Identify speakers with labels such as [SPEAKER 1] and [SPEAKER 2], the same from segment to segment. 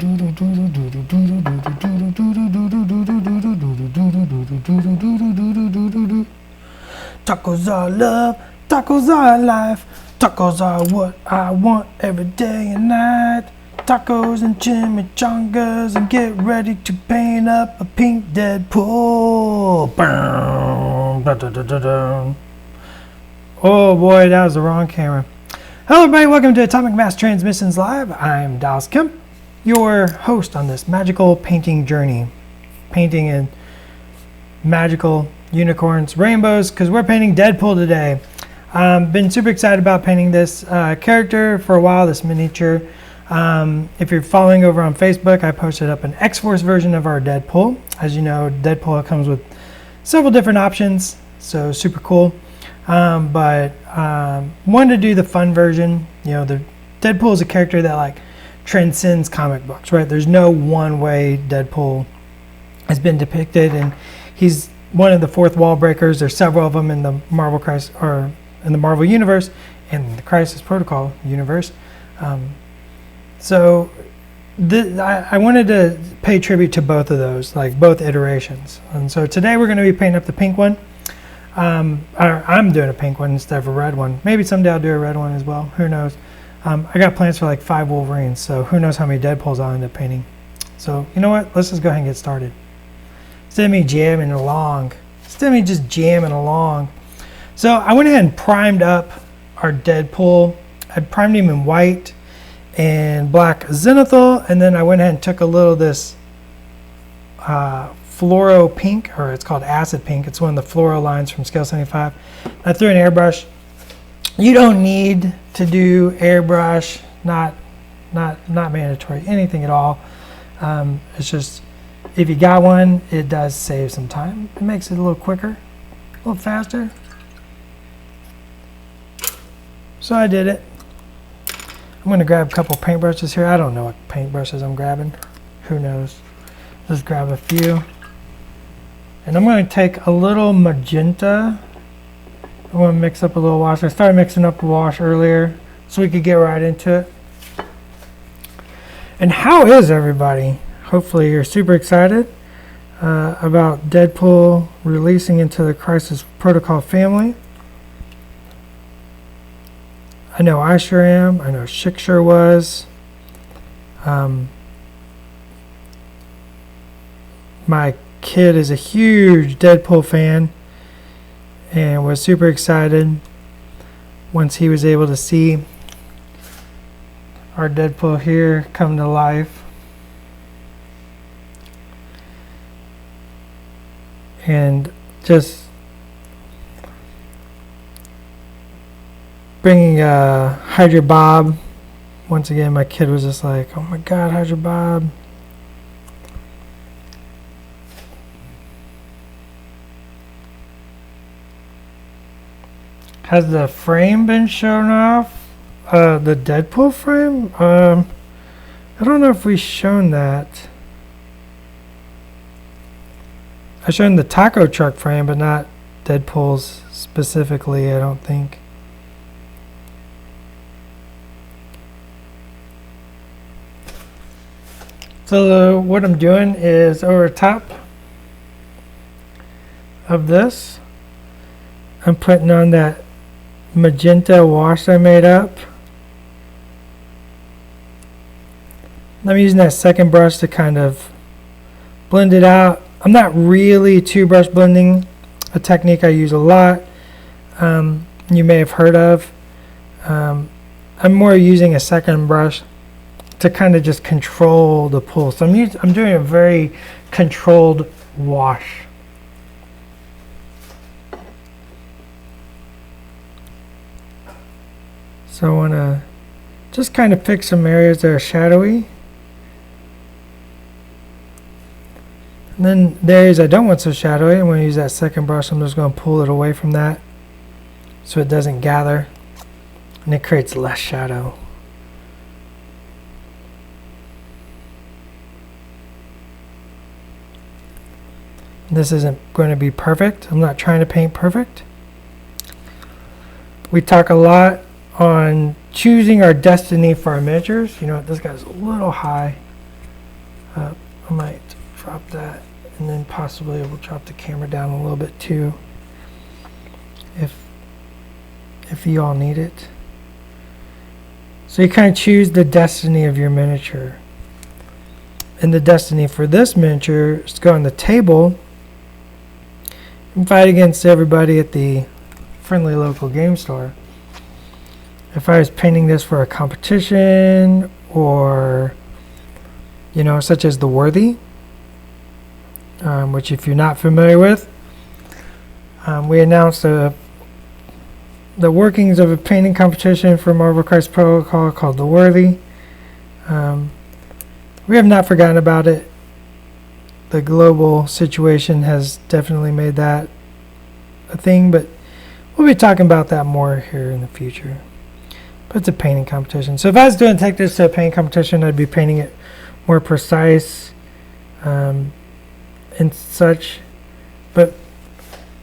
[SPEAKER 1] Tacos are love, tacos are life, tacos are what I want every day and night. Tacos and chimichangas, and get ready to paint up a pink Deadpool. Oh boy, that was the wrong camera. Hello everybody, welcome to Atomic Mass Transmissions Live. I'm Dallas Kemp, your host on this magical painting journey. Painting in magical unicorns, rainbows, because we're painting Deadpool today. Been super excited about painting this character for a while, this miniature. If you're following over on Facebook, I posted up an X-Force version of our Deadpool. As you know, Deadpool comes with several different options, so super cool. But wanted to do the fun version. You know, the Deadpool is a character that like transcends comic books, right? There's no one way Deadpool has been depicted, and he's one of the fourth wall breakers. There's several of them in the Marvel Crisis, or in the Marvel universe, and the Crisis Protocol universe. So I wanted to pay tribute to both of those, like both iterations. And so today we're going to be painting up the pink one. I'm doing a pink one instead of a red one. Maybe someday I'll do a red one as well. Who knows? I got plans for like 5 Wolverines, so who knows how many Deadpools I'll end up painting. So you know what? Let's just go ahead and get started. Instead of me jamming along. So I went ahead and primed up our Deadpool. I primed him in white and black zenithal, and then I went ahead and took a little of this fluoro pink, or it's called acid pink. It's one of the fluoro lines from Scale 75. I threw an airbrush. You don't need to do airbrush, not mandatory, anything at all. It's just, if you got one, it does save some time. It makes it a little quicker, a little faster. So I did it. I'm going to grab a couple paintbrushes here. I don't know what paintbrushes I'm grabbing. Who knows? Let's grab a few. And I'm going to take a little magenta. I want to mix up a little wash. I started mixing up the wash earlier so we could get right into it. And how is everybody? Hopefully you're super excited about Deadpool releasing into the Crisis Protocol family. I know I sure am. I know Schick sure was. My kid is a huge Deadpool fan and was super excited once he was able to see our Deadpool here come to life. And just bringing Hydra Bob. Once again, my kid was just like, oh my god, Hydra Bob. Has the frame been shown off? The Deadpool frame? I don't know if we've shown that. I showed the taco truck frame, but not Deadpool's specifically, I don't think. So what I'm doing is over top of this, I'm putting on that magenta wash I made up. I'm using that second brush to kind of blend it out. I'm not really two brush blending, a technique I use a lot. You may have heard of. I'm more using a second brush to kind of just control the pull. So I'm doing a very controlled wash. So I want to just kind of pick some areas that are shadowy. And then the areas I don't want so shadowy, I'm going to use that second brush. I'm just going to pull it away from that so it doesn't gather and it creates less shadow. This isn't going to be perfect. I'm not trying to paint perfect. We talk a lot on choosing our destiny for our miniatures. You know what, this guy's a little high. I might drop that, and then possibly we'll drop the camera down a little bit too, if you all need it. So you kind of choose the destiny of your miniature. And the destiny for this miniature is to go on the table and fight against everybody at the friendly local game store. If I was painting this for a competition, or such as the Worthy, which if you're not familiar with, we announced the workings of a painting competition for Marvel Crisis Protocol called the Worthy. We have not forgotten about it. The global situation has definitely made that a thing, but we'll be talking about that more here in the future. But it's a painting competition. So if I was going to take this to a painting competition, I'd be painting it more precise and such. But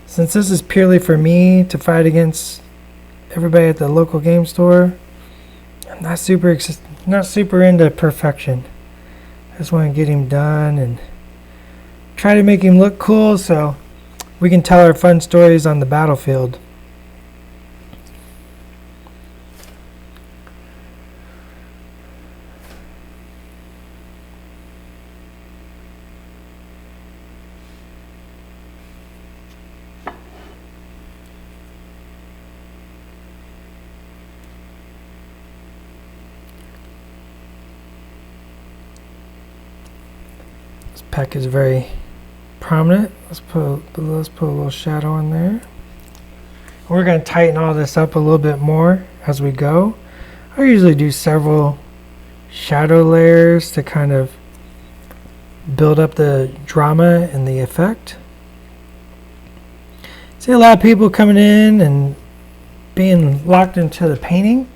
[SPEAKER 1] since this is purely for me to fight against everybody at the local game store, I'm not super into perfection. I just want to get him done and try to make him look cool so we can tell our fun stories on the battlefield. Peck is very prominent. Let's put a little shadow on there. We're going to tighten all this up a little bit more as we go. I usually do several shadow layers to kind of build up the drama and the effect. See a lot of people coming in and being locked into the painting.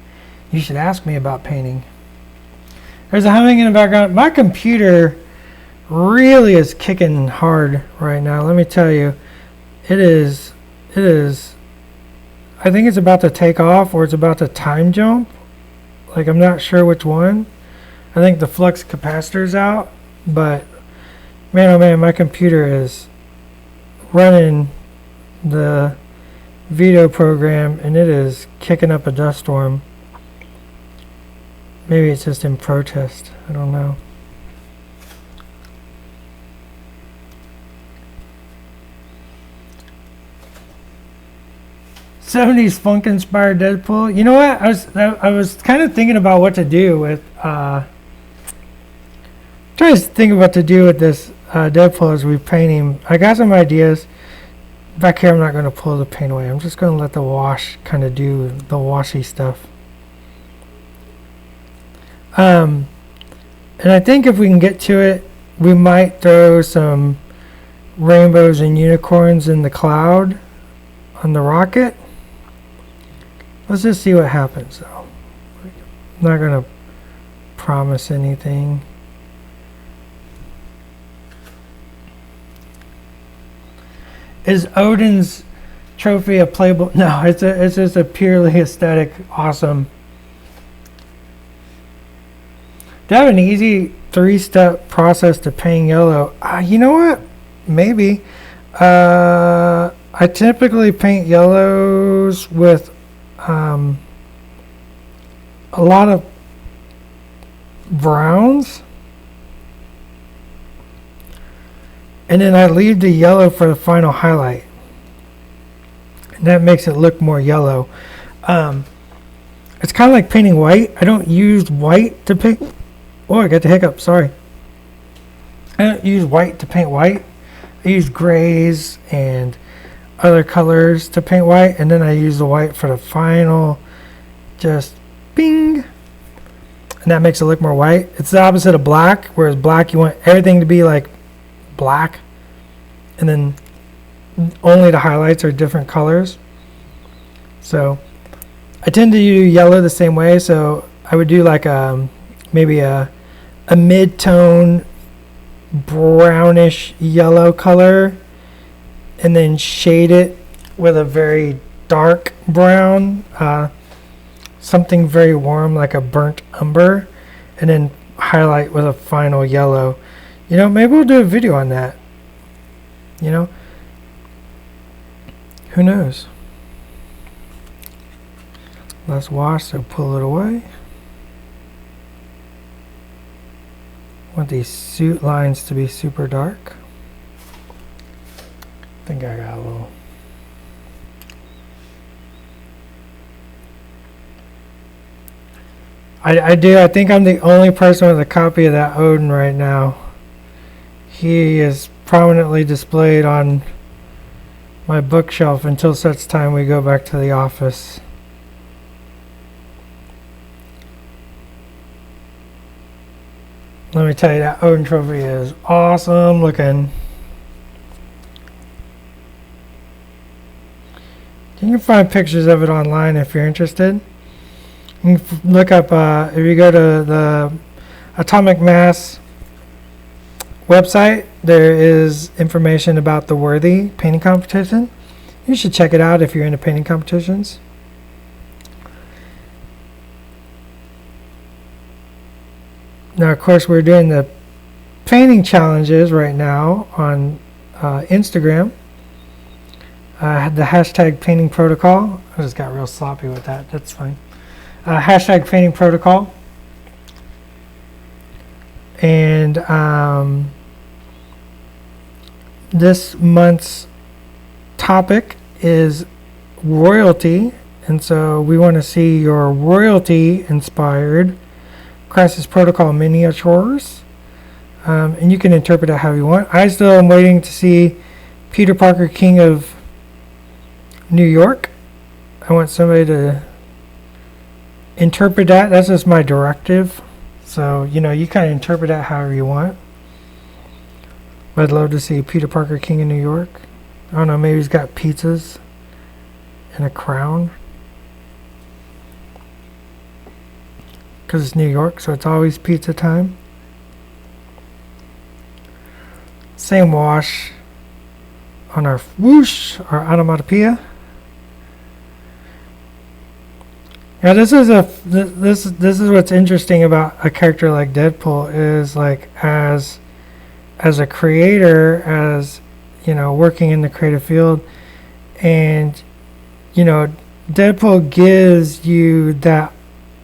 [SPEAKER 1] You should ask me about painting. There's a humming in the background. My computer really is kicking hard right now. Let me tell you, it is I think it's about to take off, or it's about to time jump. Like, I'm not sure which one. I think the flux capacitor's out, but man, oh man, my computer is running the Veto program and it is kicking up a dust storm. Maybe it's just in protest. I don't know. '70s funk inspired Deadpool. You know what? I was kind of thinking about what to do with trying to think of what to do with this Deadpool as we paint him. I got some ideas. Back here I'm not going to pull the paint away. I'm just going to let the wash kind of do the washy stuff. And I think if we can get to it, we might throw some rainbows and unicorns in the cloud on the rocket. Let's just see what happens, though. I'm not going to promise anything. Is Odin's trophy a playable? No, it's just a purely aesthetic, awesome. Do I have an easy 3-step process to paint yellow? You know what? Maybe. I typically paint yellows with a lot of browns, and then I leave the yellow for the final highlight, and that makes it look more yellow. It's kind of like painting white. I don't use white to paint. Oh, I got the hiccup, sorry. I don't use white to paint white. I use grays and other colors to paint white, and then I use the white for the final, just bing, and that makes it look more white. It's the opposite of black, whereas black you want everything to be like black, and then only the highlights are different colors. So I tend to do yellow the same way, so I would do like maybe a mid-tone brownish yellow color, and then shade it with a very dark brown, something very warm like a burnt umber, and then highlight with a final yellow. Maybe we'll do a video on that. Who knows? Less wash, so pull it away. Want these suit lines to be super dark. I think I got a little. I do. I think I'm the only person with a copy of that Odin right now. He is prominently displayed on my bookshelf until such time we go back to the office. Let me tell you, that Odin trophy is awesome looking. You can find pictures of it online if you're interested. You can look up, if you go to the Atomic Mass website, there is information about the Worthy painting competition. You should check it out if you're into painting competitions. Now, of course, we're doing the painting challenges right now on Instagram. I had the hashtag painting protocol. I just got real sloppy with that. That's fine. Hashtag painting protocol. And this month's topic is royalty. And so we want to see your royalty inspired Crisis Protocol miniatures. And you can interpret it how you want. I still am waiting to see Peter Parker, King of New York. I want somebody to interpret that. That's just my directive. So, you kind of interpret that however you want. But I'd love to see Peter Parker, King of New York. I don't know, maybe he's got pizzas and a crown. Because it's New York, so it's always pizza time. Same wash on our whoosh, our onomatopoeia. Yeah, this is what's interesting about a character like Deadpool is like as a creator, as working in the creative field, and Deadpool gives you that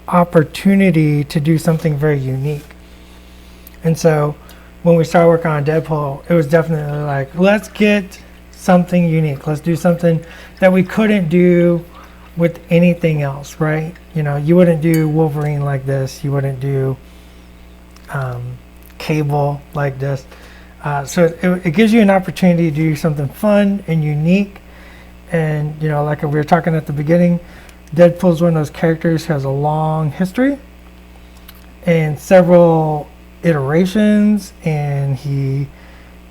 [SPEAKER 1] opportunity to do something very unique. And so when we started working on Deadpool, it was definitely like, let's get something unique. Let's do something that we couldn't do with anything else, right? You wouldn't do Wolverine like this. You wouldn't do Cable like this. So it gives you an opportunity to do something fun and unique. And, like we were talking at the beginning, Deadpool's one of those characters who has a long history and several iterations. And he,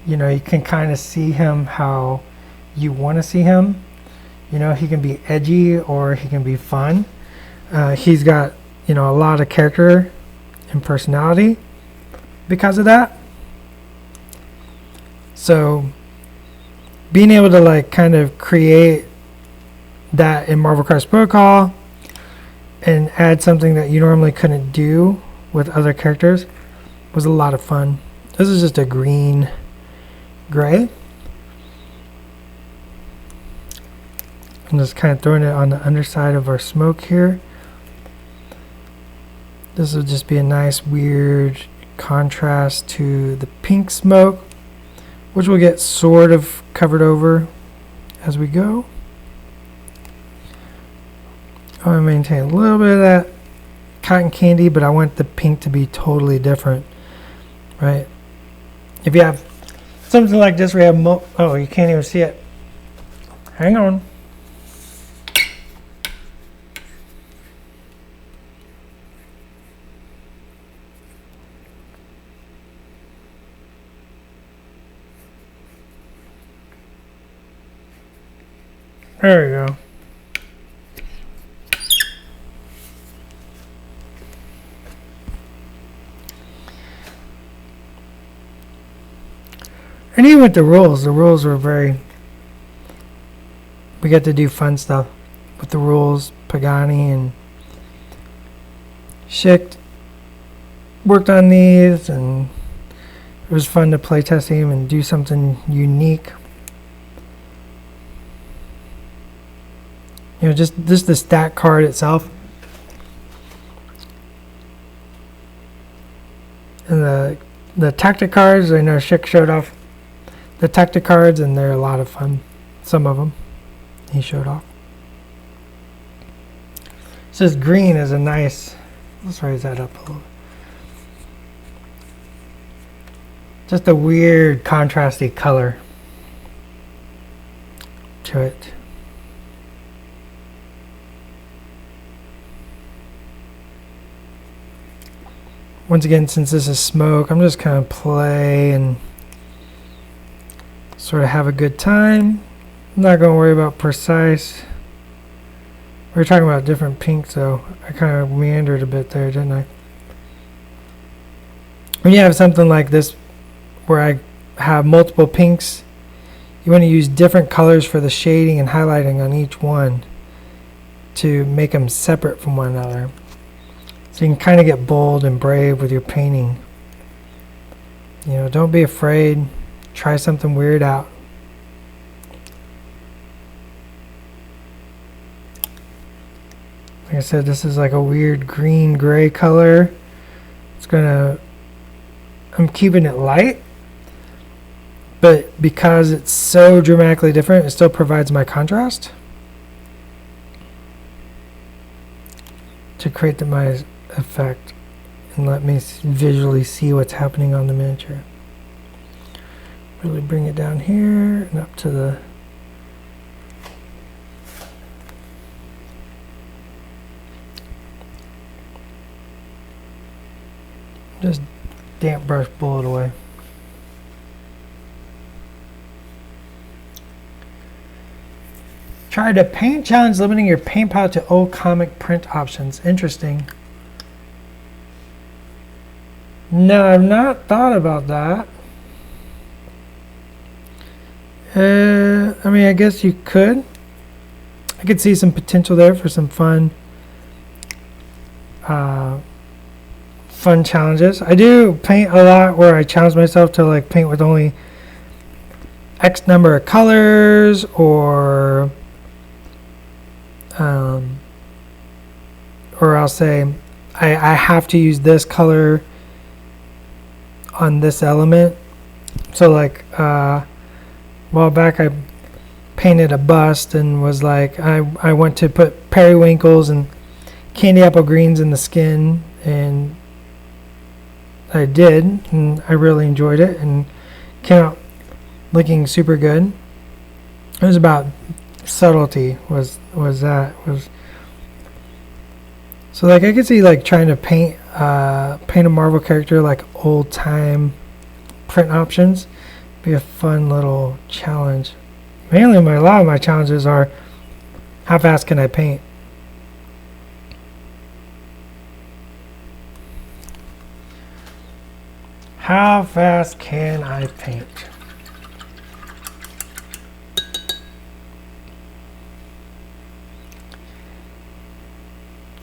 [SPEAKER 1] you can kind of see him how you want to see him. He can be edgy or he can be fun. He's got, a lot of character and personality because of that. So being able to kind of create that in Marvel Crisis Protocol and add something that you normally couldn't do with other characters was a lot of fun. This is just a green gray. I'm just kind of throwing it on the underside of our smoke here. This will just be a nice weird contrast to the pink smoke, which will get sort of covered over as we go. I want to maintain a little bit of that cotton candy, but I want the pink to be totally different, right? If you have something like this where you have oh, you can't even see it. Hang on. There we go. And even with the rules were very, we got to do fun stuff with the rules. Pagani and Schick worked on these, and it was fun to play test him and do something unique. You know, just the stat card itself. And the tactic cards, I know Schick showed off the tactic cards, and they're a lot of fun. Some of them he showed off. It says green is a nice, let's raise that up a little. Just a weird contrasty color to it. Once again, since this is smoke, I'm just kind of play and sort of have a good time. I'm not going to worry about precise. We were talking about different pinks, so I kind of meandered a bit there, didn't I? When you have something like this where I have multiple pinks, you want to use different colors for the shading and highlighting on each one to make them separate from one another. So you can kind of get bold and brave with your painting. You know, don't be afraid. Try something weird out. Like I said, this is like a weird green-gray color. I'm keeping it light, but because it's so dramatically different, it still provides my contrast to create my effect and let me visually see what's happening on the miniature. Really bring it down here and up to the just damp brush bullet away. Try to paint challenge limiting your paint palette to old comic print options. Interesting. No, I've not thought about that. I mean, I guess you could. I could see some potential there for some fun challenges. I do paint a lot where I challenge myself to like paint with only X number of colors, or I'll say I have to use this color on this element. So like a while back I painted a bust and was like I went to put periwinkles and candy apple greens in the skin, and I did, and I really enjoyed it and came out looking super good. It was about subtlety so like I could see like trying to paint a Marvel character like old time print options. Be a fun little challenge. Mainly a lot of my challenges are how fast can I paint. How fast can I paint?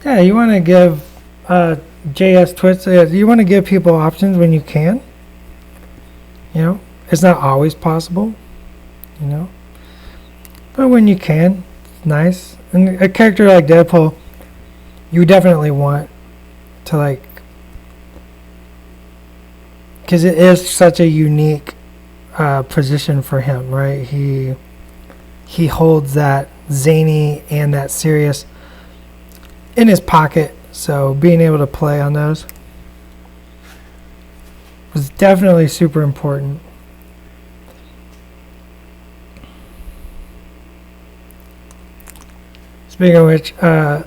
[SPEAKER 1] Yeah, you want to give JS Twits, you want to give people options when you can. You know, it's not always possible, you know, but when you can, it's nice. And a character like Deadpool, you definitely want to like, because it is such a unique position for him, right? He holds that zany and that serious in his pocket, so being able to play on those was definitely super important. Speaking of which, one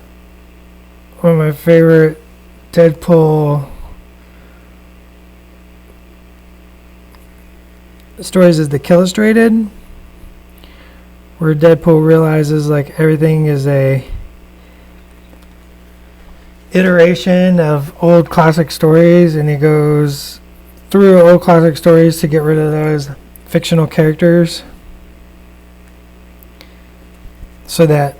[SPEAKER 1] of my favorite Deadpool stories is the Killustrated, where Deadpool realizes like everything is a iteration of old classic stories, and he goes through old classic stories to get rid of those fictional characters so that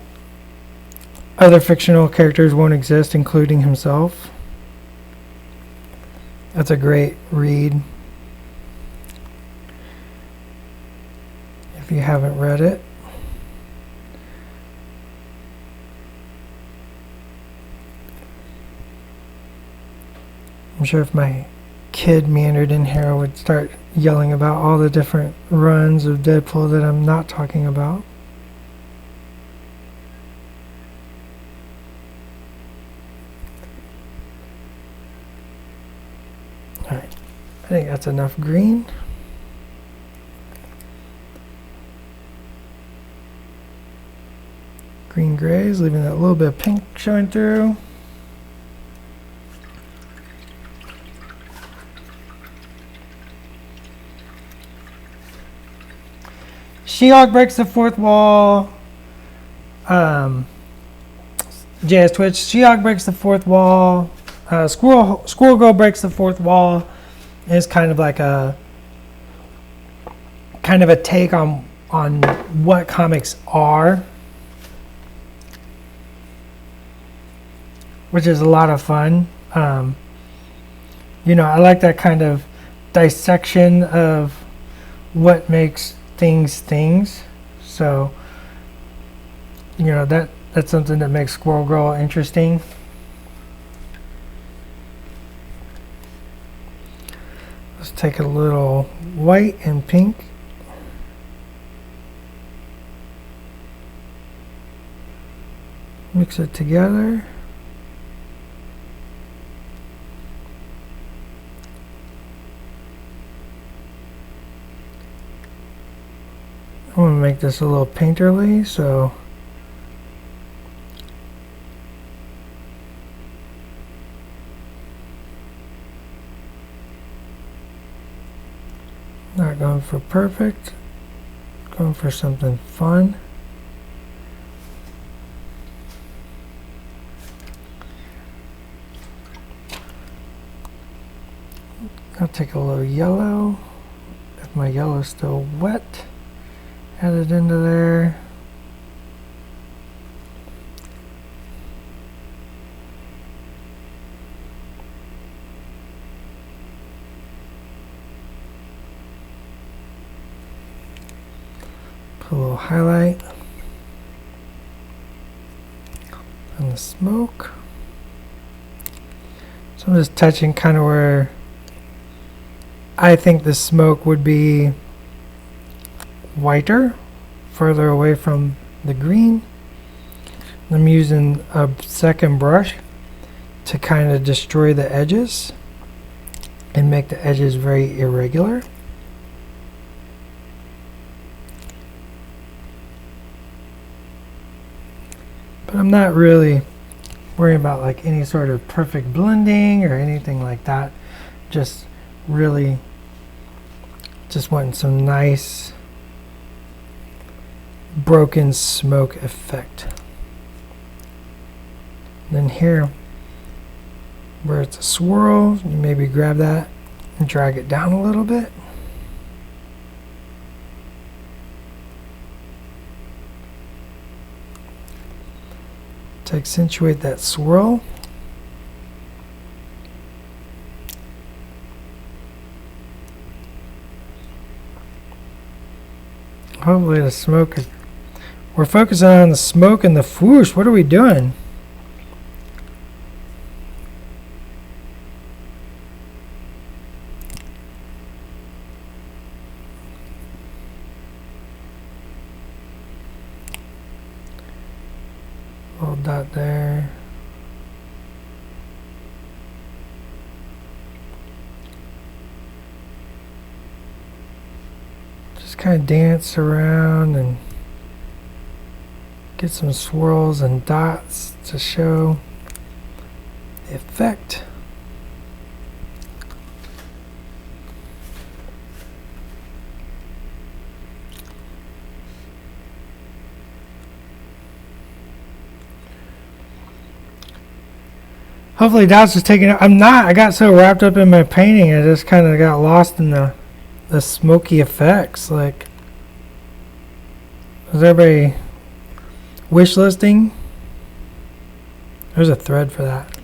[SPEAKER 1] other fictional characters won't exist, including himself. That's a great read. if you haven't read it. I'm sure if my kid meandered in here, I would start yelling about all the different runs of Deadpool that I'm not talking about. Alright, I think that's enough green. Green grays, leaving that little bit of pink showing through. She-Hulk breaks the fourth wall. JS Twitch. She-Hulk breaks the fourth wall. Squirrel Girl breaks the fourth wall. It's kind of like a take on what comics are, which is a lot of fun. You know, I like that kind of dissection of what makes things. So, you know, that's something that makes Squirrel Girl interesting. Let's take a little white and pink. Mix it together. I'm going to make this a little painterly, so not going for perfect, going for something fun. I'll take a little yellow, if my yellow is still wet. Add it into there. Put a little highlight on the smoke. So I'm just touching kind of where I think the smoke would be whiter, further away from the green. I'm using a second brush to kind of destroy the edges and make the edges very irregular. But I'm not really worrying about like any sort of perfect blending or anything like that. Just really just wanting some nice broken smoke effect. Then here where it's a swirl, you maybe grab that and drag it down a little bit. To accentuate that swirl. Hopefully the smoke is... We're focusing on the smoke and the whoosh. What are we doing? Little dot there. Just kind of dance around and get some swirls and dots to show the effect. Hopefully Dots is taking it. I'm not. I got so wrapped up in my painting, I just kind of got lost in the smoky effects. Like, is everybody wish listing? There's a thread for that.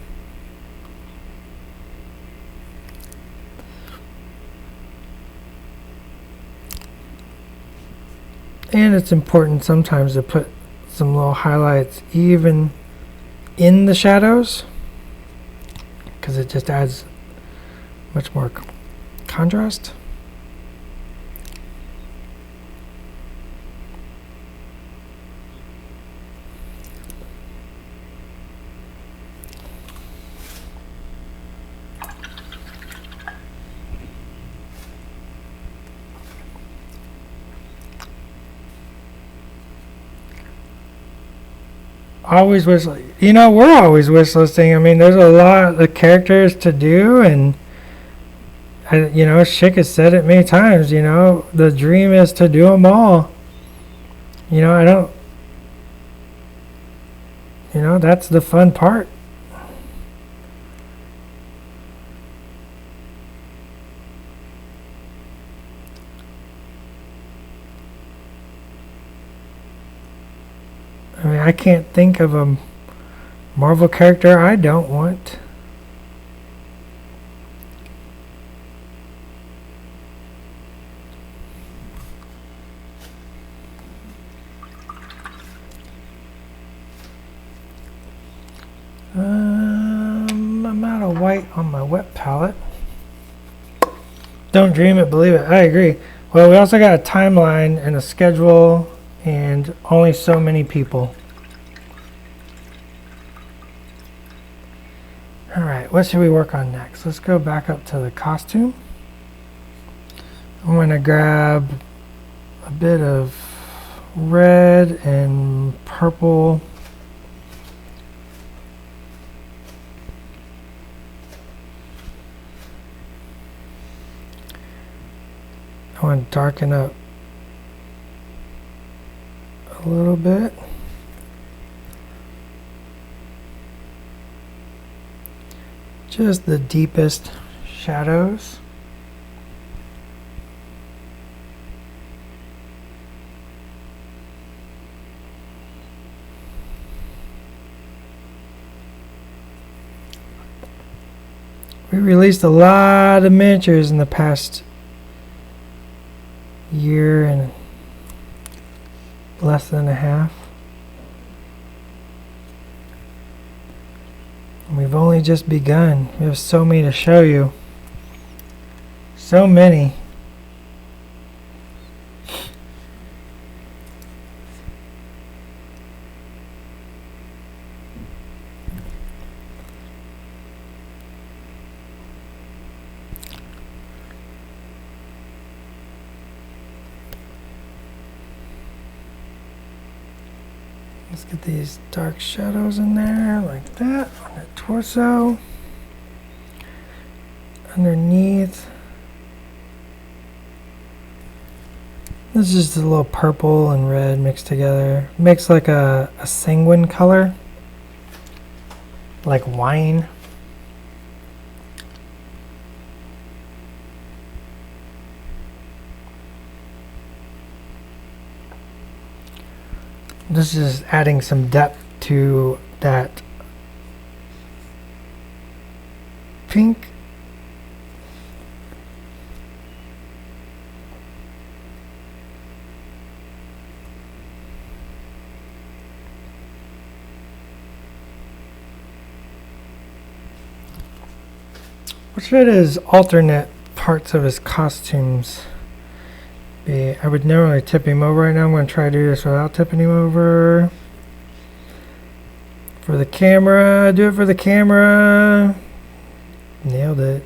[SPEAKER 1] And it's important sometimes to put some little highlights even in the shadows, because it just adds much more contrast. Always wish, we're always wish listing. I mean, there's a lot of characters to do, and Schick has said it many times. The dream is to do them all. I don't. That's the fun part. I mean, I can't think of a Marvel character I don't want. I'm out of white on my wet palette. Don't dream it, believe it. I agree. Well, we also got a timeline and a schedule and only so many people. Alright, what should we work on next? Let's go back up to the costume. I'm going to grab a bit of red and purple. I want to darken up a little bit. Just the deepest shadows. We released a lot of miniatures in the past year and less than a half. And we've only just begun. We have so many to show you. So many. Let's get these dark shadows in there like that on the torso. Underneath. This is just a little purple and red mixed together. Makes like a sanguine color. Like wine. This is adding some depth to that pink. What should his alternate parts of his costumes be? I would normally tip him over right now. I'm going to try to do this without tipping him over. For the camera, do it for the camera. Nailed it.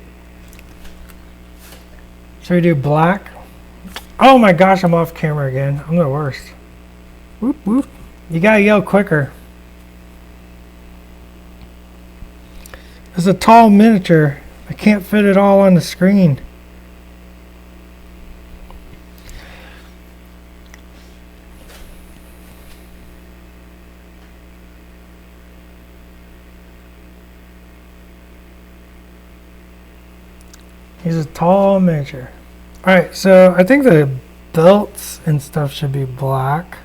[SPEAKER 1] Should we do black? Oh my gosh, I'm off camera again. I'm the worst. Whoop whoop. You gotta yell quicker. It's a tall miniature. I can't fit it all on the screen. He's a tall miniature. Alright, so I think the belts and stuff should be black.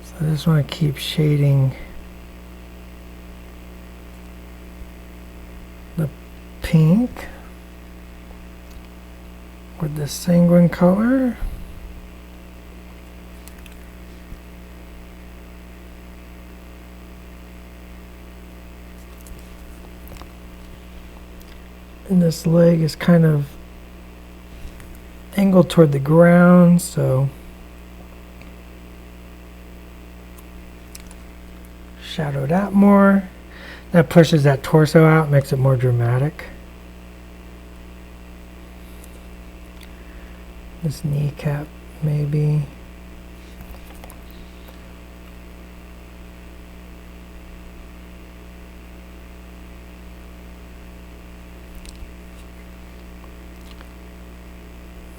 [SPEAKER 1] So I just want to keep shading the pink. with this sanguine color. And this leg is kind of angled toward the ground, so shadow that more. That pushes that torso out, makes it more dramatic. This kneecap, maybe.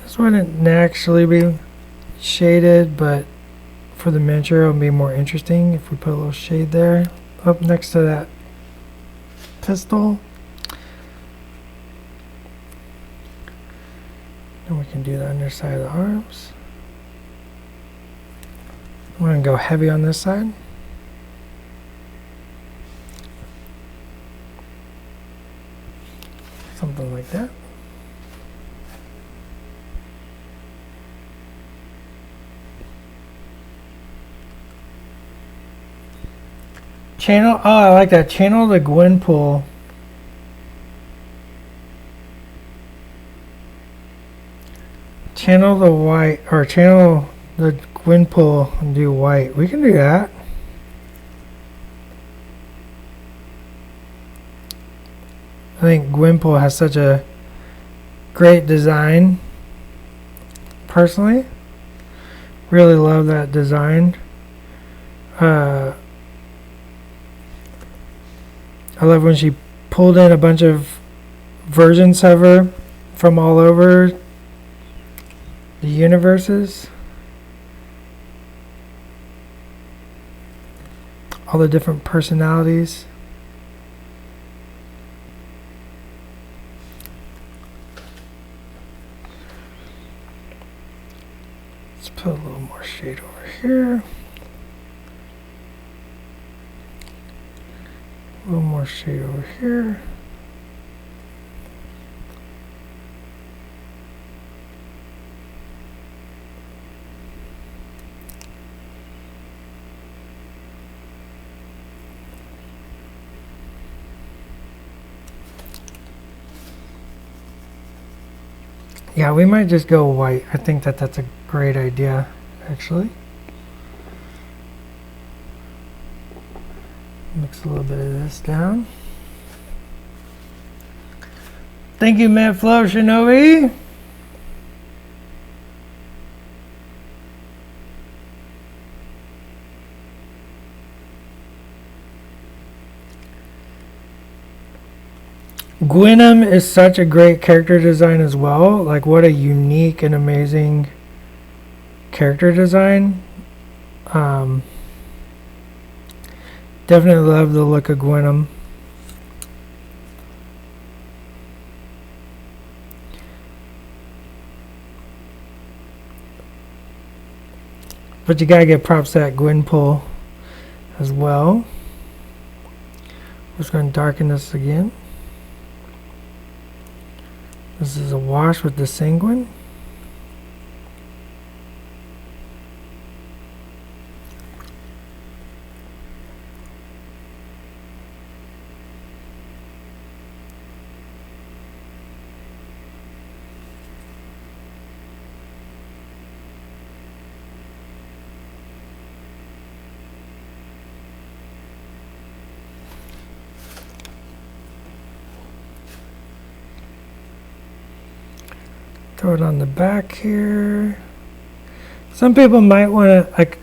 [SPEAKER 1] This wouldn't actually be shaded, but for the miniature it'll be more interesting if we put a little shade there up next to that pistol. And we can do the underside of the arms. I'm going to go heavy on this side. Something like that. Channel, oh, I like that. Channel the Deadpool. Channel the white, or channel the Deadpool and do white. We can do that. I think Deadpool has such a great design. Personally, really love that design. I love when she pulled in a bunch of versions of her from all over the universes. All the different personalities. Let's put a little more shade over here. A little more shade over here. Yeah, we might just go white. I think that that's a great idea, actually. Mix a little bit of this down. Thank you, Matt Flow Shinobi. Gwynam is such a great character design as well. Like, what a unique and amazing character design. Definitely love the look of Gwynam. But you gotta give props to that Deadpool as well. We're just gonna darken this again. This is a wash with the sanguine. Throw it on the back here. Some people might want to, like,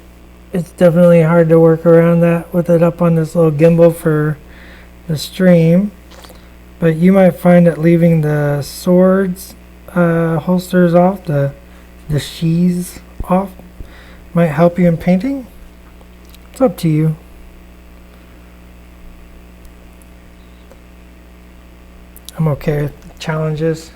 [SPEAKER 1] it's definitely hard to work around that with it up on this little gimbal for the stream. But you might find that leaving the swords holsters off, the sheaths off, might help you in painting. It's up to you. I'm okay with challenges.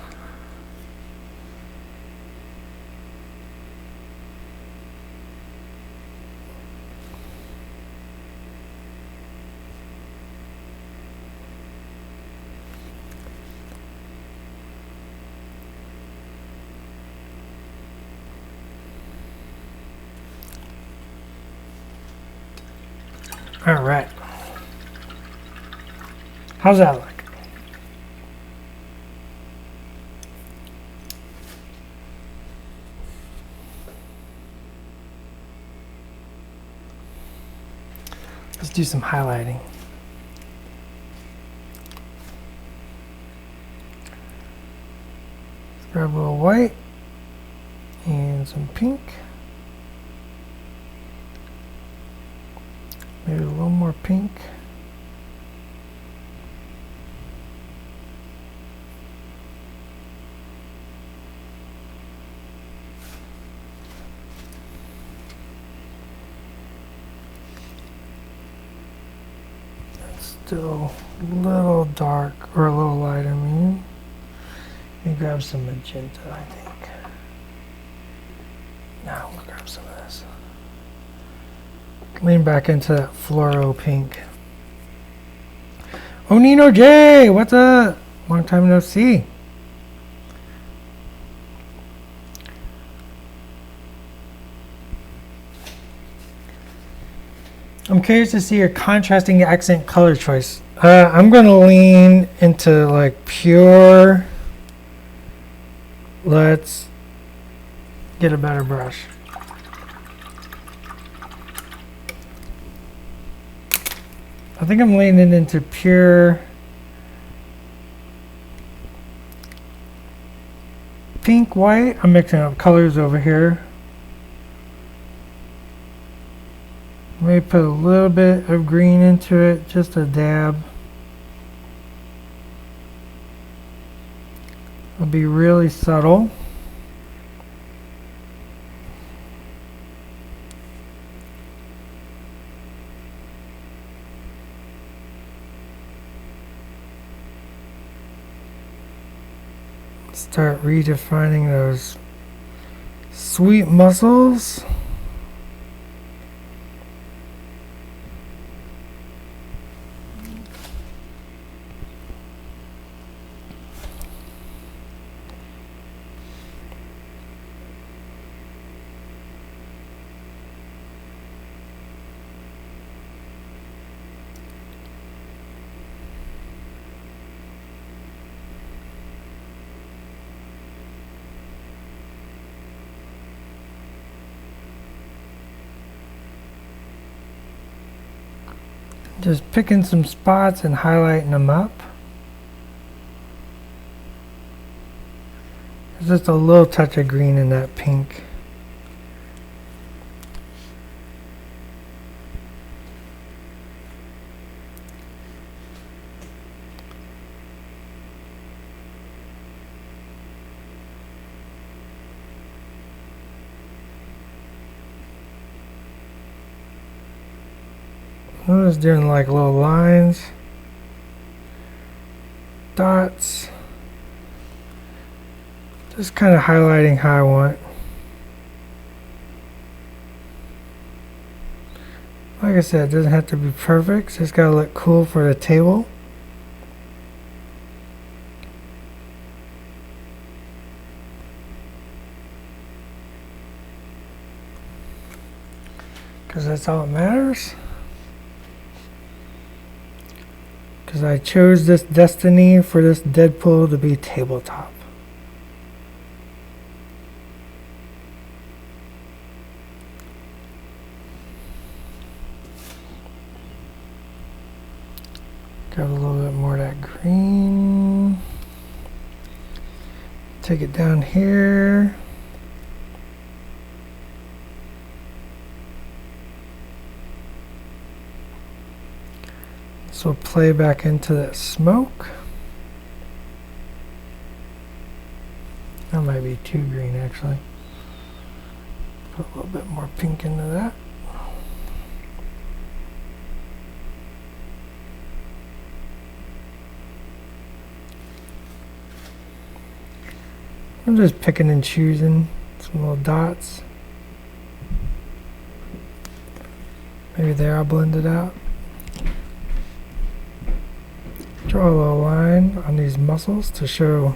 [SPEAKER 1] All right. How's that look? Let's do some highlighting. Let's grab a little white and some pink. Maybe a little more pink. Still a little dark, or a little light, I mean. Let me grab some magenta, I think. Now we'll grab some of this. Lean back into that fluoro pink. Oh, Nino J, what's up? Long time no see. I'm curious to see your contrasting accent color choice. I'm going to lean into like pure. Let's get a better brush. I think I'm leaning into pure pink, white. I'm mixing up colors over here. Maybe put a little bit of green into it, just a dab. It'll be really subtle. Start redefining those sweet muscles. Just picking some spots and highlighting them up. There's just a little touch of green in that pink. I'm just doing like little lines, dots, just kind of highlighting how I want. Like I said, it doesn't have to be perfect, it's just gotta look cool for the table. Because that's all that matters. Because I chose this destiny for this Deadpool to be tabletop. Got a little bit more of that green. Take it down here. So play back into that smoke. That might be too green actually. Put a little bit more pink into that. I'm just picking and choosing some little dots. Maybe there I'll blend it out. Draw a little line on these muscles to show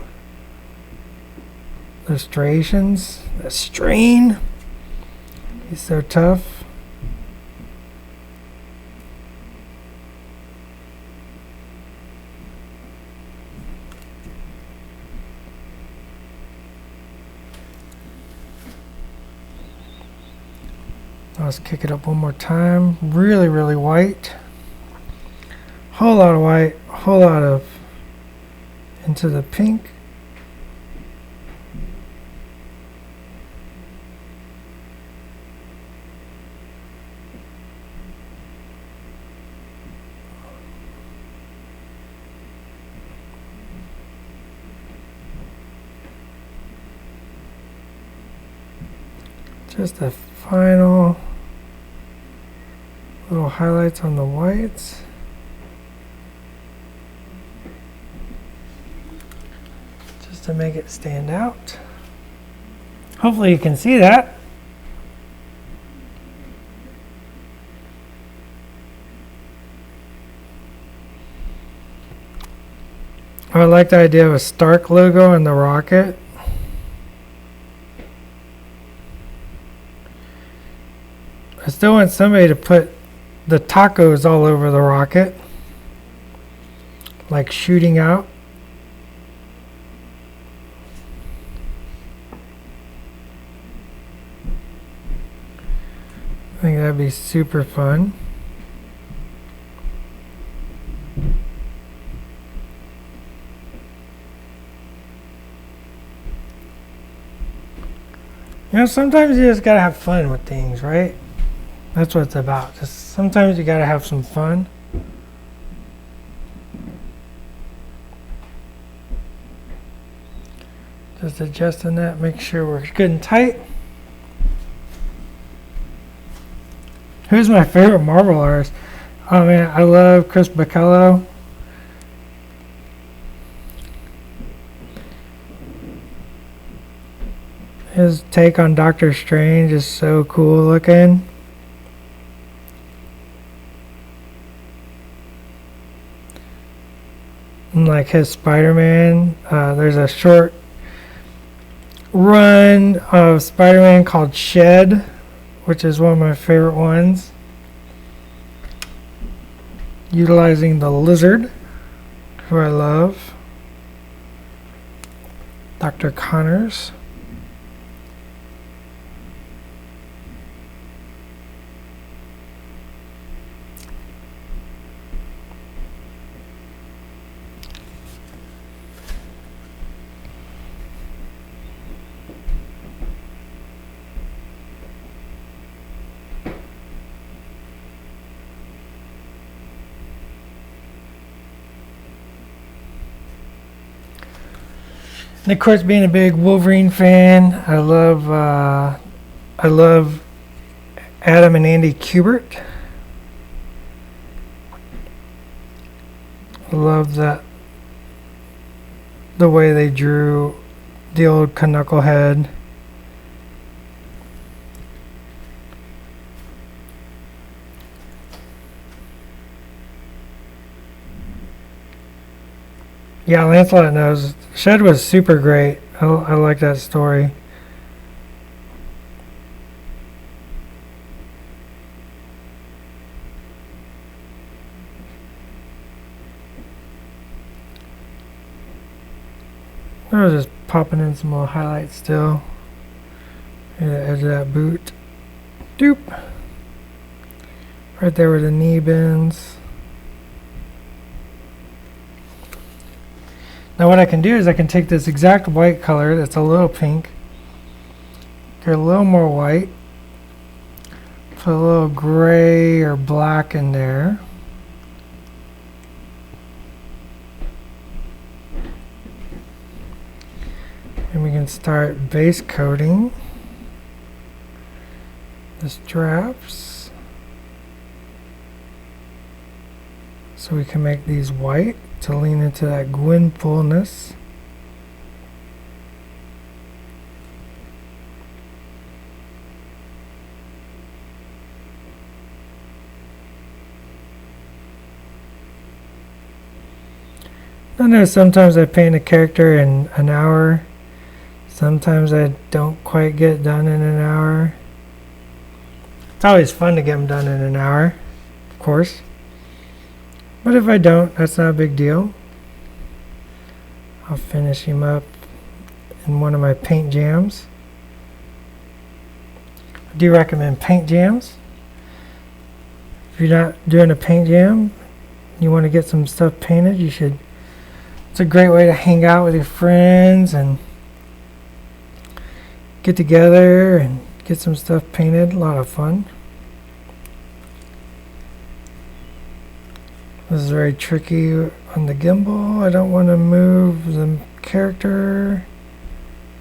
[SPEAKER 1] the striations, the strain. He's so tough. Let's kick it up one more time. Really, really white. Whole lot of white, whole lot of into the pink. Just the final little highlights on the whites. Just to make it stand out. Hopefully you can see that. I like the idea of a Stark logo in the rocket. I still want somebody to put the tacos all over the rocket, like shooting out. I think that'd be super fun. You know, sometimes you just gotta have fun with things, right? That's what it's about. Just sometimes you gotta have some fun. Just adjusting that, make sure we're good and tight. Who's my favorite Marvel artist? Oh man, I love Chris Bacallo. His take on Doctor Strange is so cool looking. And like his Spider-Man, there's a short run of Spider-Man called Shed, which is one of my favorite ones. Utilizing the Lizard, who I love. Dr. Connors. And of course, being a big Wolverine fan, I love Adam and Andy Kubert. I love that the way they drew the old Knucklehead. Yeah, Lancelot knows. Shed was super great. I like that story. I was just popping in some more highlights still. Near the edge of that boot. Doop. Right there where the knee bends. Now what I can do is I can take this exact white color that's a little pink, get a little more white, put a little gray or black in there. And we can start base coating the straps so we can make these white to lean into that Gwyn fullness. I know sometimes I paint a character in an hour. Sometimes I don't quite get done in an hour. It's always fun to get them done in an hour, of course. But if I don't, that's not a big deal. I'll finish him up in one of my paint jams. do recommend paint jams. If you're not doing a paint jam, you want to get some stuff painted, you should. It's a great way to hang out with your friends and get together and get some stuff painted. A lot of fun. This is very tricky on the gimbal. I don't want to move the character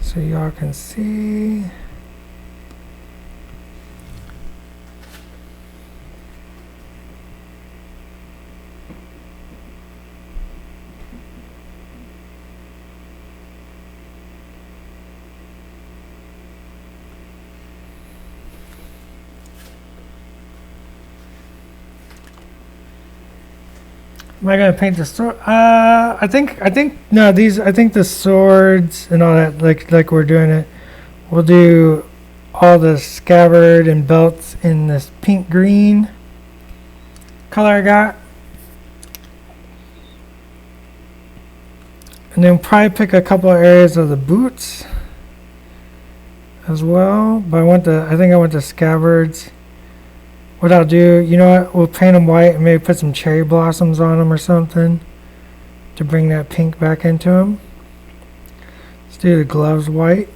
[SPEAKER 1] so y'all can see. Am I gonna paint the sword? I think no. I think the swords and all that, like we're doing it. We'll do all the scabbard and belts in this pink green color I got, and then probably pick a couple of areas of the boots as well. But I think I want the scabbards. What I'll do, you know what, we'll paint them white and maybe put some cherry blossoms on them or something to bring that pink back into them. Let's do the gloves white.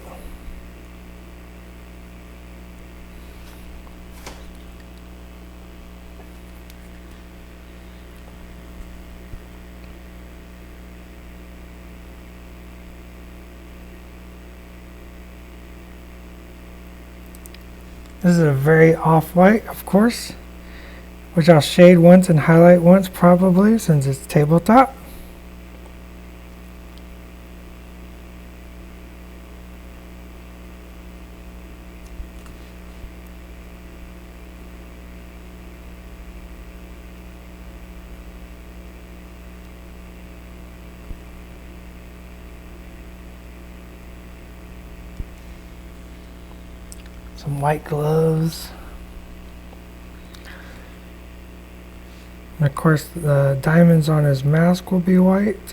[SPEAKER 1] This is a very off-white, of course, which I'll shade once and highlight once probably since it's tabletop. Some white gloves. And of course the diamonds on his mask will be white.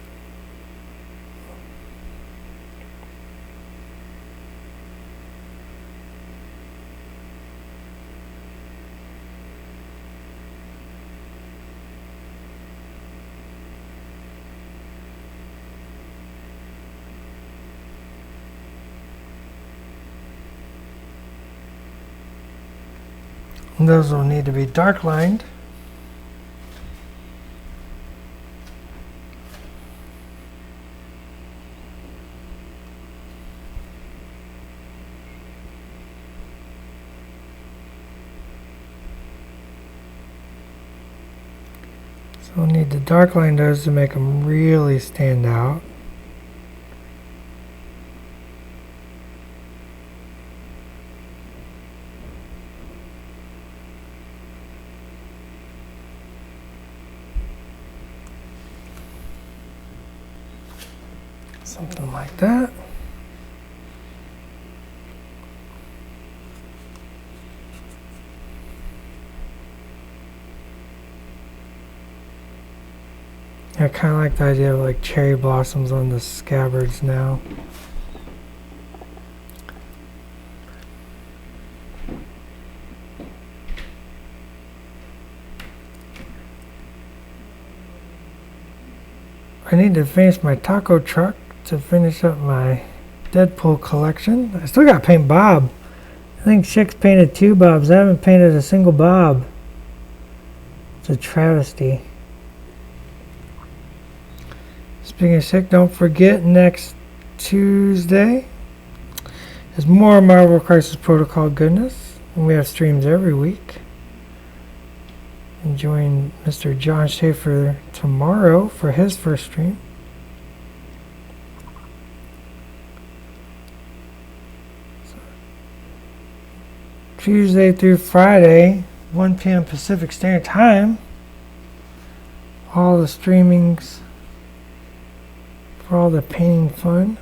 [SPEAKER 1] And those will need to be dark lined. So we'll need to dark line those to make them really stand out. Something like that. I kind of like the idea of like cherry blossoms on the scabbards now. I need to finish my taco truck to finish up my Deadpool collection. I still got to paint Bob. I think Chick's painted 2 Bobs. I haven't painted a single Bob. It's a travesty. Speaking of Chick, don't forget next Tuesday is more Marvel Crisis Protocol goodness. And we have streams every week. And join Mr. John Schaefer tomorrow for his first stream. Tuesday through Friday, 1 p.m. Pacific Standard Time. All the streamings for all the painting fun.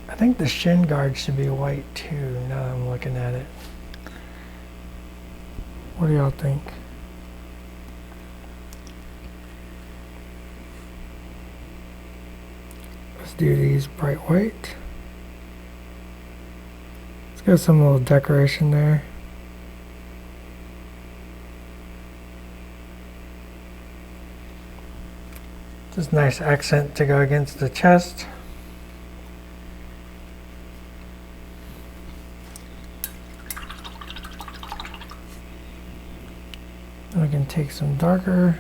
[SPEAKER 1] I think the shin guard should be white too, now that I'm looking at it. What do y'all think? Let's do these bright white. Let's get some little decoration there. Just nice accent to go against the chest. I can take some darker,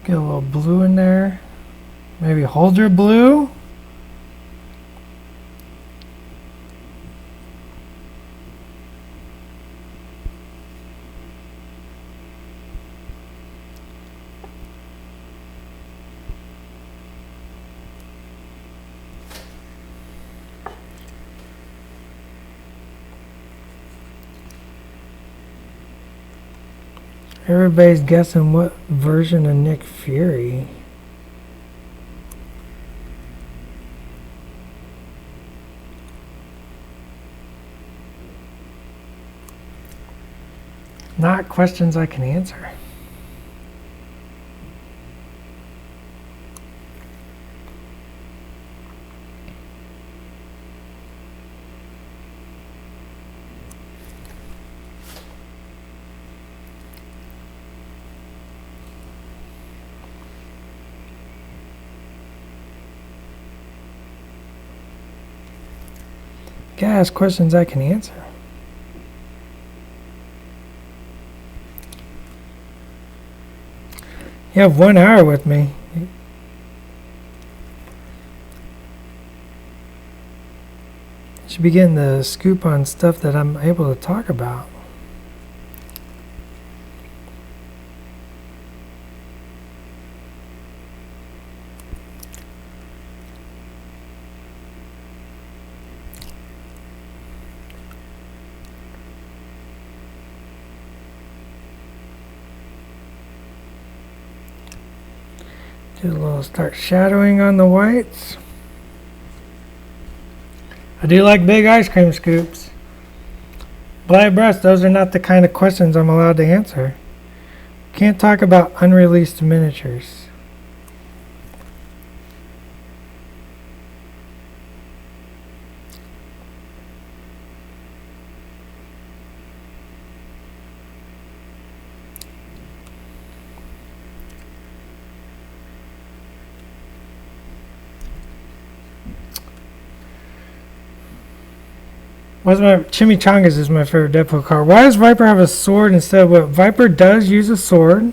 [SPEAKER 1] get a little blue in there, maybe hold your blue. Everybody's guessing what version of Nick Fury. Not questions I can answer. Gotta ask questions I can answer. You have 1 hour with me. Should be getting the scoop on stuff that I'm able to talk about. Do a little start shadowing on the whites. I do like big ice cream scoops. Black breast, those are not the kind of questions I'm allowed to answer. Can't talk about unreleased miniatures. What's my Chimichangas is my favorite Deadpool card. Why does Viper have a sword instead of what? Viper does use a sword.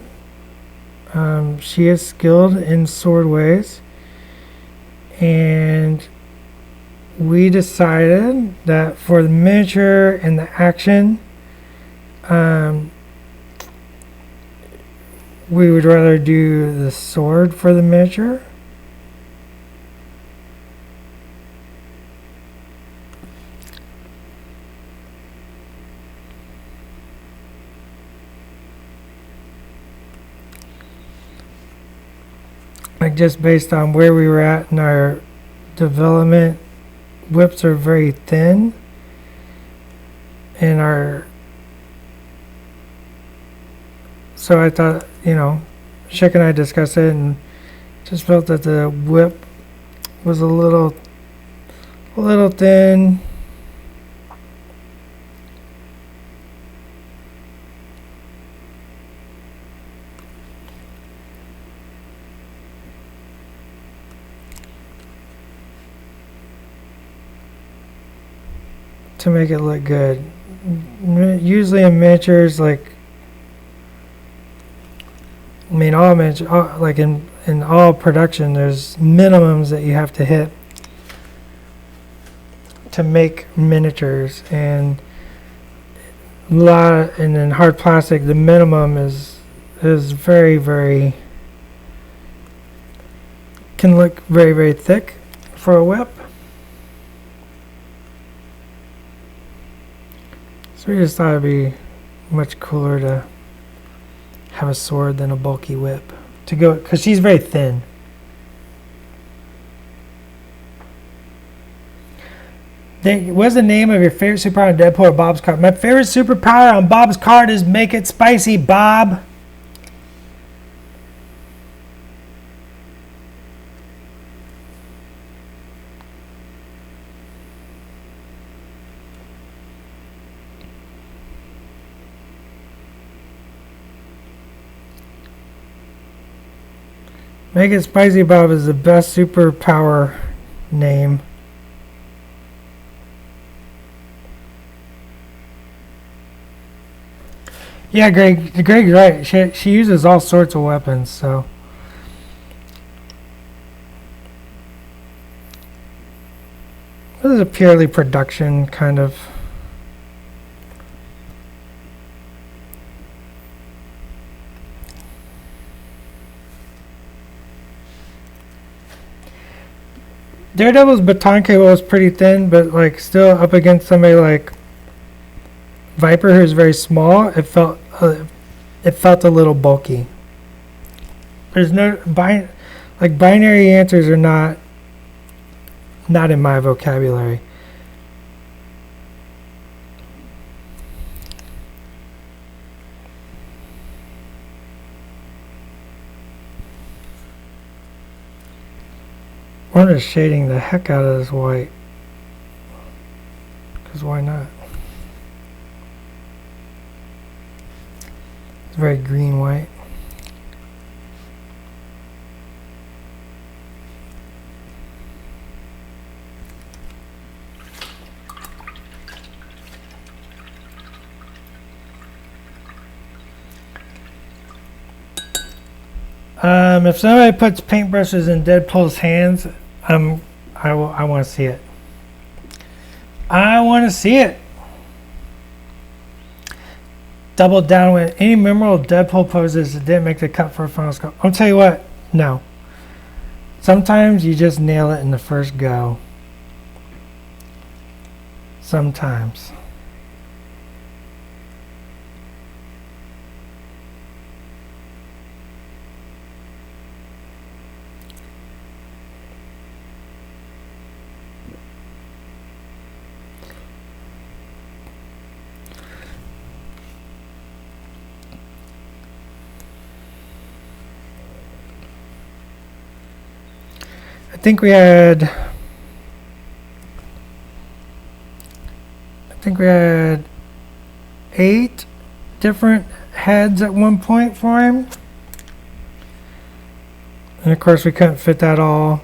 [SPEAKER 1] She is skilled in sword ways. And we decided that for the miniature and the action, we would rather do the sword for the miniature. Like just based on where we were at in our development, whips are very thin, and so I thought, Chick and I discussed it and just felt that the whip was a little thin. To make it look good. Usually in miniatures, all miniatures, like in all production, there's minimums that you have to hit to make miniatures, and in hard plastic, the minimum is very, very, can look very, very thick for a whip. So we just thought it'd be much cooler to have a sword than a bulky whip to go, because she's very thin. What's the name of your favorite superpower on Deadpool or Bob's card? My favorite superpower on Bob's card is make it spicy, Bob. Make It Spicy Bob is the best superpower name. Yeah, Greg's right. She uses all sorts of weapons, so. This is a purely production kind of. Daredevil's baton cable was pretty thin, but like still up against somebody like Viper, who's very small, it felt a little bulky. There's no binary answers are not in my vocabulary. I'm just shading the heck out of this white, because why not? It's very green white. If somebody puts paintbrushes in Deadpool's hands, I want to see it. I want to see it. Double down with any memorable Deadpool poses that didn't make the cut for a final score. I'll tell you what, no. Sometimes you just nail it in the first go. Sometimes. I think we had 8 different heads at one point for him. And of course we couldn't fit that all.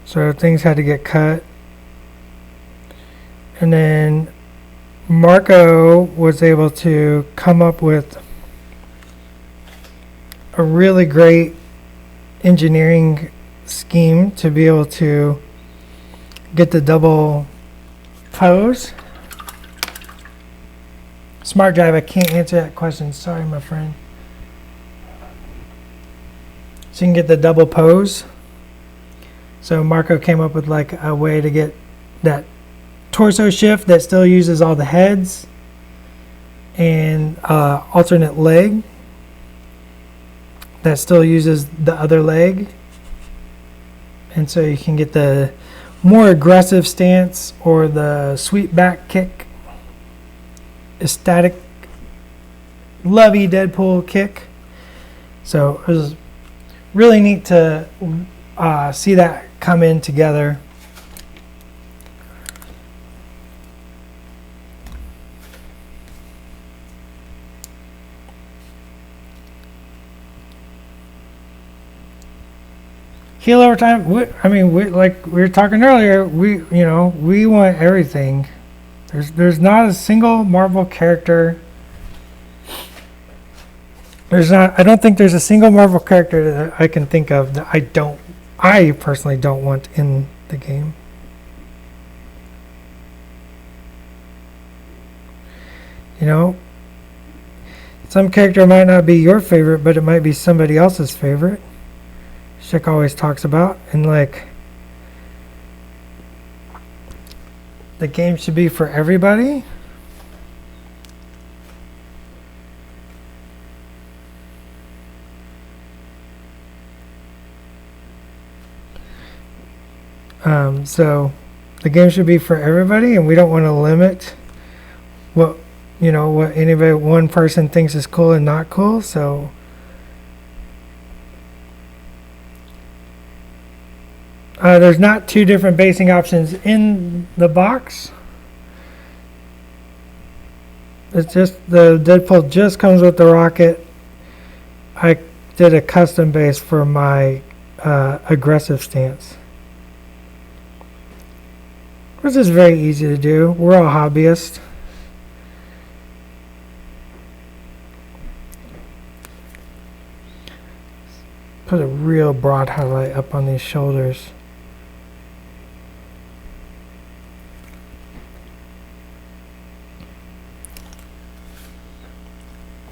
[SPEAKER 1] So things had to get cut. And then Marco was able to come up with a really great engineering scheme to be able to get the double pose. Smart Drive, I can't answer that question. Sorry, my friend. So you can get the double pose. So Marco came up with like a way to get that torso shift that still uses all the heads and alternate leg that still uses the other leg, and so you can get the more aggressive stance or the sweep back kick, ecstatic lovey Deadpool kick. So it was really neat to see that come in together. Heal over time. Like we were talking earlier, we want everything. There's not a single Marvel character. I don't think there's a single Marvel character that I can think of that I personally don't want in the game. Some character might not be your favorite, but it might be somebody else's favorite. Chick always talks about, and like the game should be for everybody. So the game should be for everybody, and we don't want to limit what one person thinks is cool and not cool. So there's not 2 different basing options in the box. It's just the Deadpool just comes with the rocket I did a custom base for my aggressive stance, which is very easy to do. We're all hobbyists. Put a real broad highlight up on these shoulders.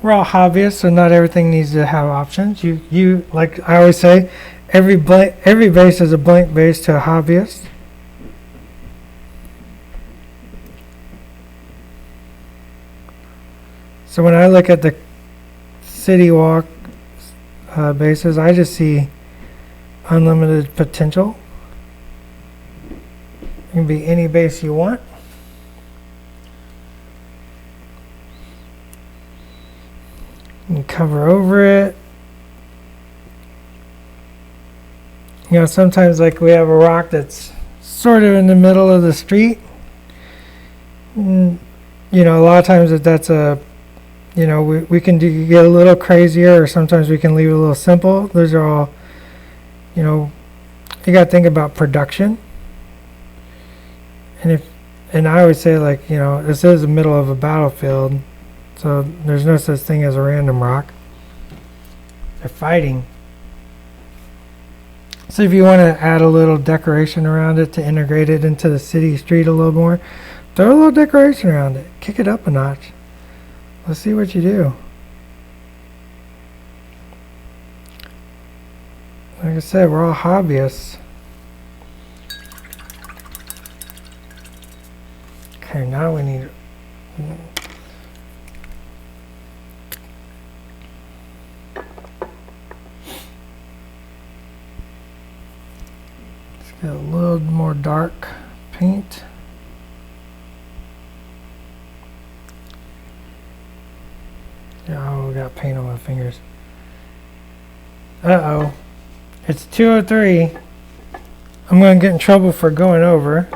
[SPEAKER 1] We're all hobbyists, so not everything needs to have options. You like I always say, every base is a blank base to a hobbyist. So when I look at the city walk bases, I just see unlimited potential. It can be any base you want. And cover over it. You know, sometimes like we have a rock that's sort of in the middle of the street. You know, a lot of times that's a, you know, we can get a little crazier, or sometimes we can leave it a little simple. Those are all, you know, you got to think about production. And I always say, like, you know, this is the middle of a battlefield. So there's no such thing as a random rock. They're fighting. So if you want to add a little decoration around it to integrate it into the city street a little more, throw a little decoration around it. Kick it up a notch. Let's see what you do. Like I said, we're all hobbyists. Okay, now we need... Get a little more dark paint. Yeah, oh, I got paint on my fingers. Uh-oh. It's 2:03. I'm going to get in trouble for going over.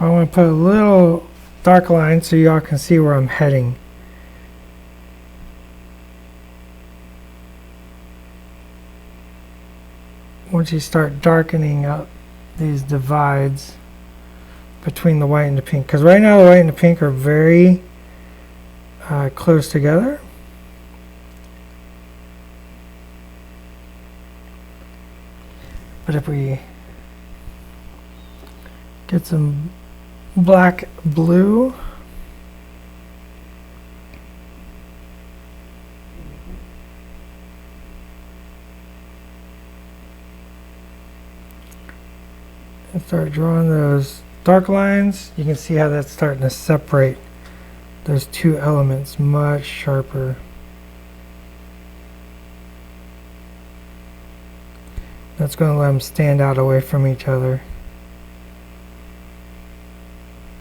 [SPEAKER 1] I want to put a little dark line so y'all can see where I'm heading. Once you start darkening up these divides between the white and the pink, because right now the white and the pink are very close together. But if we get some black blue, and start drawing those dark lines, you can see how that's starting to separate those two elements much sharper. That's going to let them stand out away from each other.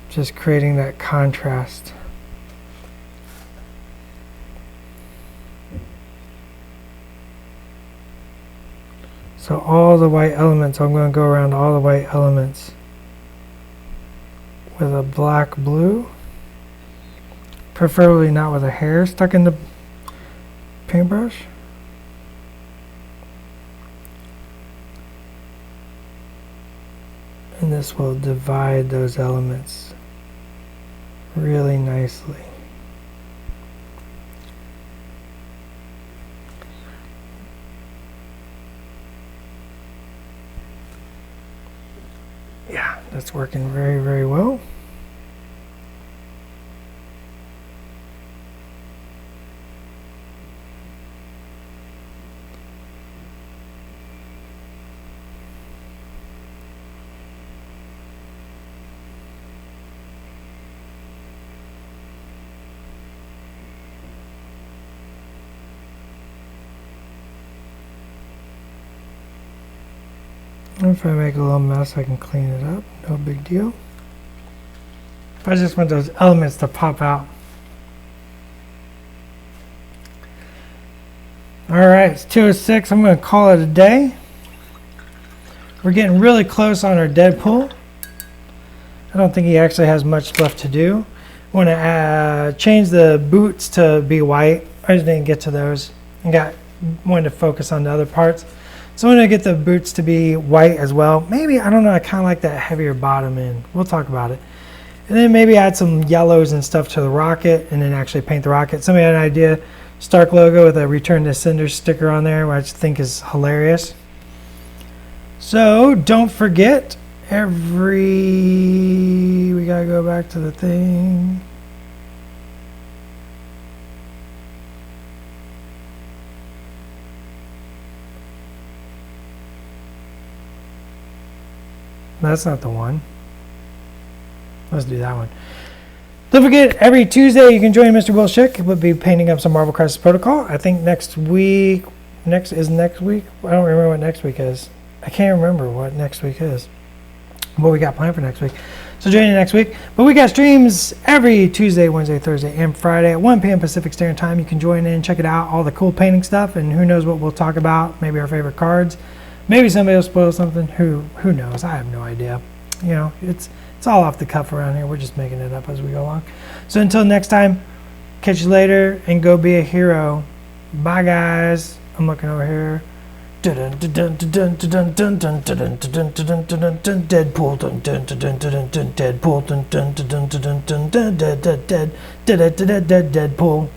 [SPEAKER 1] Just creating that contrast. So all the white elements, I'm going to go around all the white elements with a black blue, preferably not with a hair stuck in the paintbrush. And this will divide those elements really nicely. Yeah, that's working very, very well. If I make a little mess, I can clean it up. No big deal. I just want those elements to pop out. Alright, it's 2:06. I'm going to call it a day. We're getting really close on our Deadpool. I don't think he actually has much left to do. I want to change the boots to be white. I just didn't get to those. and wanted to focus on the other parts. So I'm going to get the boots to be white as well. Maybe, I don't know, I kind of like that heavier bottom end. We'll talk about it. And then maybe add some yellows and stuff to the rocket and then actually paint the rocket. Somebody had an idea, Stark logo with a Return to Cinder sticker on there, which I think is hilarious. So don't forget, we gotta go back to the thing. That's not the one. Let's do that one. Don't forget, every Tuesday you can join Mr. Will Schick. We'll be painting up some Marvel Crisis Protocol. I think next week. I don't remember what next week is. I can't remember what next week is. What we got planned for next week. So join in next week. But we got streams every Tuesday, Wednesday, Thursday, and Friday at 1 p.m. Pacific Standard Time. You can join in, check it out, all the cool painting stuff, and who knows what we'll talk about. Maybe our favorite cards. Maybe somebody will spoil something. Who knows? I have no idea. You know, it's all off the cuff around here. We're just making it up as we go along. So until next time, catch you later and go be a hero. Bye, guys. I'm looking over here. Deadpool. Deadpool.